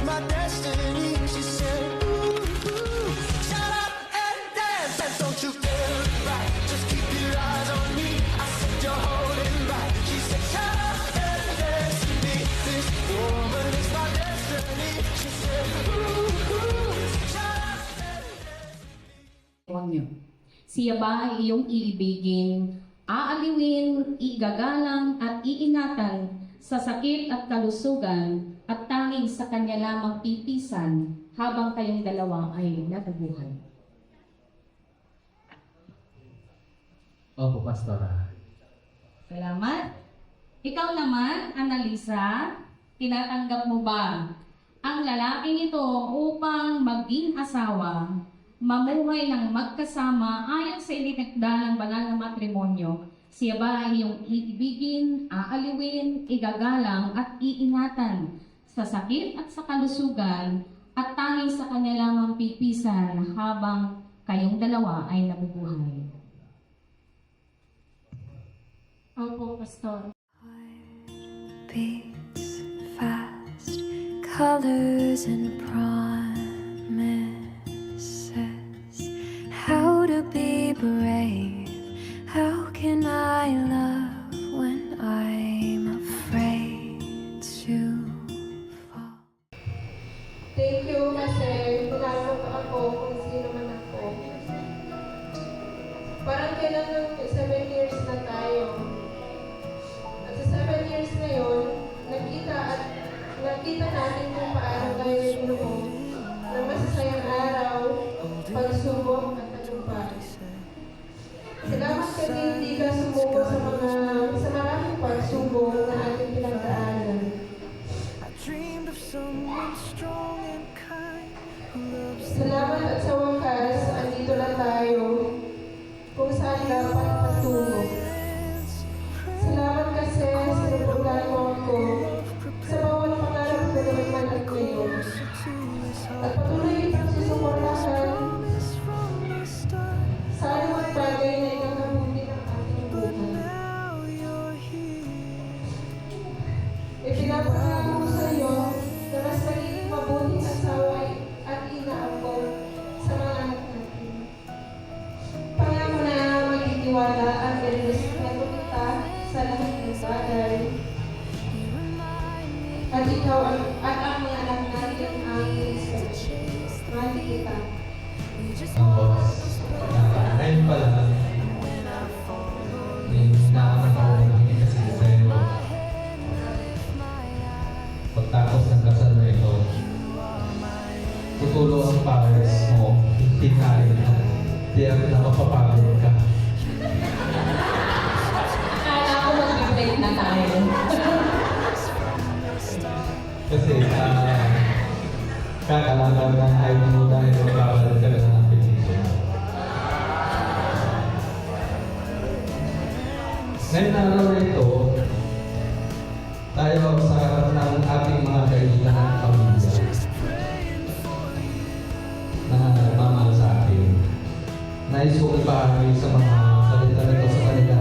my destiny. She said, ooh, shut up and dance, and don't you dare look back. Just keep your eyes on me. I said you're holding back. She said, shut up and dance with me. This woman is my destiny. She said, ooh, shut up and dance. Siya ba ay iyong iibigin, aaliwin, igagalang at iingatan sa sakit at kalusugan at tanging sa kanya lamang pipisan habang kayong dalawa ay nabubuhay? Opo, Pastora. Salamat. Ikaw naman, Annalisa, tinatanggap mo ba ang lalaking ito upang maging asawa, mamuhay ng magkasama ayon sa initakda ng banal na matrimonyo? Siya ba ay iyong iibigin, aaliwin, igagalang at iingatan sa sakit at sa kalusugan at tanging sa kanya lamang pipisan habang kayong dalawa ay nabubuhay? Opo, Pastor. Beats fast, colors and promises. How to be brave? How can I love when I'm afraid to fall? Thank you kasi tinanong ako kung sino man ako. Parang kailan ng 7 years na tayo. At sa 7 years na yun, nakita natin kung paano tayo binuo ng masasayang araw, pagsubok at tagumpay. Salamat kasi hindi ka sumuko sa maraming pagsubok na ating pinagdaanan. I dreamed of someone strong and kind who loves Salamat at sa wakas, andito na tayo kung saan dapat magtungo. Salamat kasi sinubukan mo ako sa bawat pangarap ko naman man at ngayon. At patuloy kitang susuportahan sa anumang bagay na ikakabuti ng ating buhay. Ipinapangako ko sa iyo na mas magiging mabuting asawa at ina ako sa mga anak natin. Pangako na magtitiwala at irespeto kita sa lahat ng bagay. At ikaw at ang mga anak natin ang irespeto. Mahal kita. Ang boss. Ngayon pala, may naaman ako ng kasi pero pagtapos ng kasal na ito, tutulo ang powers mo, hinahin na, tiyak na mapapagod ka. Akala ko mag-break na tayo. Kasi kakalaban ng ID mo dahil magkakaroon ka na ng application. Ngayon na araw na ito, tayo sa harap ng ating mga kaibigan at pamilya na nagmamahal sa atin. Nais kong ibahagi sa mga salita nito sa kanila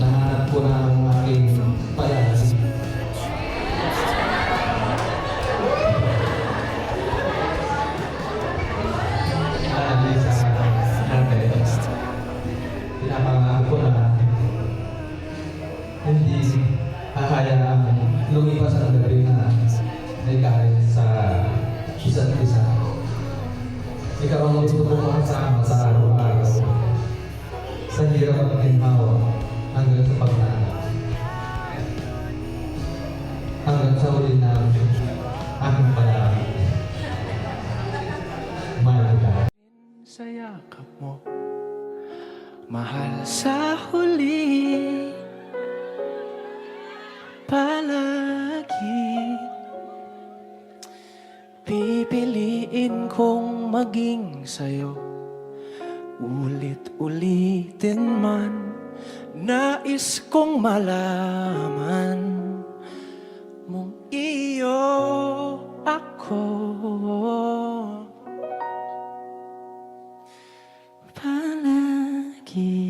na hanap ko na ang aking palagi. Pinapangako ko na hindi hahayaan lumipas ang gabi na may kahit sa isa't isa. Ikaw ang gusto ko makasama sa araw-araw sa hirap at ginhawa hanggang sa paglalang. Hanggang sa huli na aking palagi. Mahal ka. sa yakap mo, mahal sa huli palagi. Pipiliin kong maging sa'yo, ulit-ulitin man. Nais kong malaman mong iyo ako. Palagi.